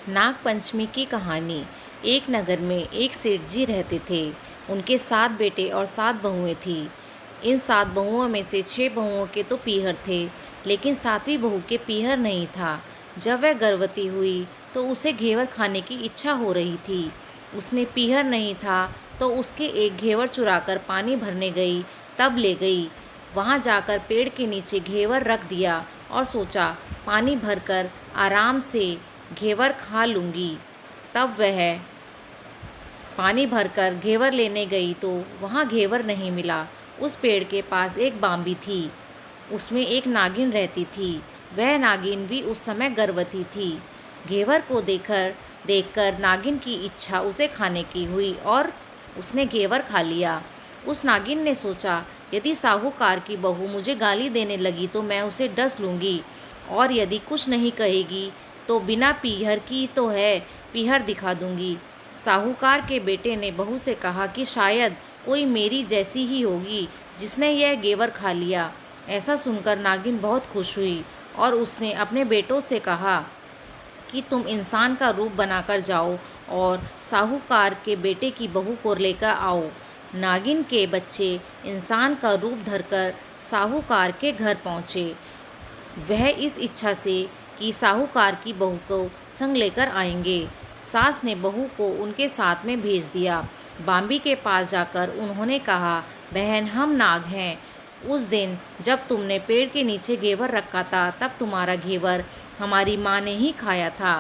नाग पंचमी की कहानी। एक नगर में एक सेठ जी रहते थे। उनके 7 बेटे और 7 बहुएं थीं। इन 7 बहुओं में से 6 बहुओं के तो पीहर थे, लेकिन 7वीं बहू के पीहर नहीं था। जब वह गर्भवती हुई तो उसे घेवर खाने की इच्छा हो रही थी। उसने पीहर नहीं था तो उसके एक घेवर चुराकर पानी भरने गई, तब ले गई। वहाँ जाकर पेड़ के नीचे घेवर रख दिया और सोचा पानी भरकर आराम से घेवर खा लूँगी। तब वह पानी भरकर घेवर लेने गई तो वहाँ घेवर नहीं मिला। उस पेड़ के पास एक बांबी थी, उसमें एक नागिन रहती थी। वह नागिन भी उस समय गर्भवती थी। घेवर को देखकर नागिन की इच्छा उसे खाने की हुई और उसने घेवर खा लिया। उस नागिन ने सोचा, यदि साहूकार की बहू मुझे गाली देने लगी तो मैं उसे डस लूँगी, और यदि कुछ नहीं कहेगी तो बिना पीहर की तो है, पीहर दिखा दूँगी। साहूकार के बेटे ने बहू से कहा कि शायद कोई मेरी जैसी ही होगी जिसने यह घेवर खा लिया। ऐसा सुनकर नागिन बहुत खुश हुई और उसने अपने बेटों से कहा कि तुम इंसान का रूप बनाकर जाओ और साहूकार के बेटे की बहू को लेकर आओ। नागिन के बच्चे इंसान का रूप धरकर साहूकार के घर पहुँचे। वह इस इच्छा से कि साहूकार की बहू को संग लेकर आएंगे। सास ने बहू को उनके साथ में भेज दिया। बांबी के पास जाकर उन्होंने कहा, बहन, हम नाग हैं। उस दिन जब तुमने पेड़ के नीचे घेवर रखा था तब तुम्हारा घेवर हमारी माँ ने ही खाया था।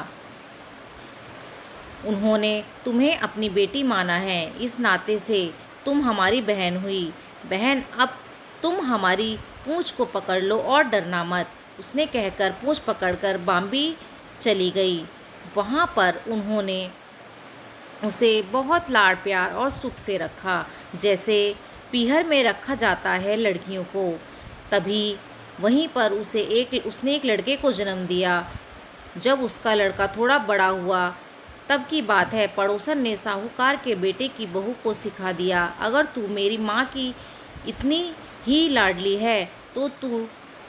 उन्होंने तुम्हें अपनी बेटी माना है, इस नाते से तुम हमारी बहन हुई। बहन, अब तुम हमारी पूँछ को पकड़ लो और डरना मत। उसने कहकर पूँछ पकड़कर बांबी चली गई। वहाँ पर उन्होंने उसे बहुत लाड़ प्यार और सुख से रखा, जैसे पीहर में रखा जाता है लड़कियों को। तभी वहीं पर उसने एक लड़के को जन्म दिया। जब उसका लड़का थोड़ा बड़ा हुआ तब की बात है, पड़ोसन ने साहूकार के बेटे की बहू को सिखा दिया, अगर तू मेरी माँ की इतनी ही लाडली है तो तू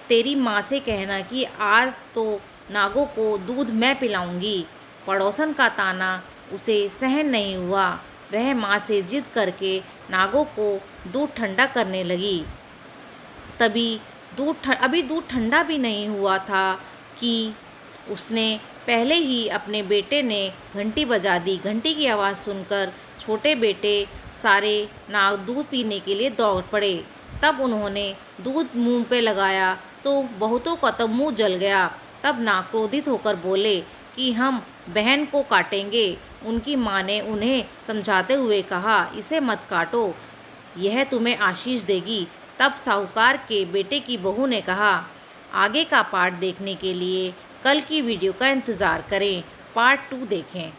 तेरी माँ से कहना कि आज तो नागों को दूध मैं पिलाऊंगी। पड़ोसन का ताना उसे सहन नहीं हुआ। वह माँ से जिद करके नागों को दूध ठंडा करने लगी। अभी दूध ठंडा भी नहीं हुआ था कि उसने पहले ही अपने बेटे ने घंटी बजा दी। घंटी की आवाज़ सुनकर छोटे बेटे सारे नाग दूध पीने के लिए दौड़ पड़े। तब उन्होंने दूध मुंह पे लगाया तो बहुतों का तो मुंह जल गया। तब नाग क्रोधित होकर बोले कि हम बहन को काटेंगे। उनकी माँ ने उन्हें समझाते हुए कहा, इसे मत काटो, यह तुम्हें आशीष देगी। तब साहूकार के बेटे की बहू ने कहा, आगे का पार्ट देखने के लिए कल की वीडियो का इंतज़ार करें, पार्ट 2 देखें।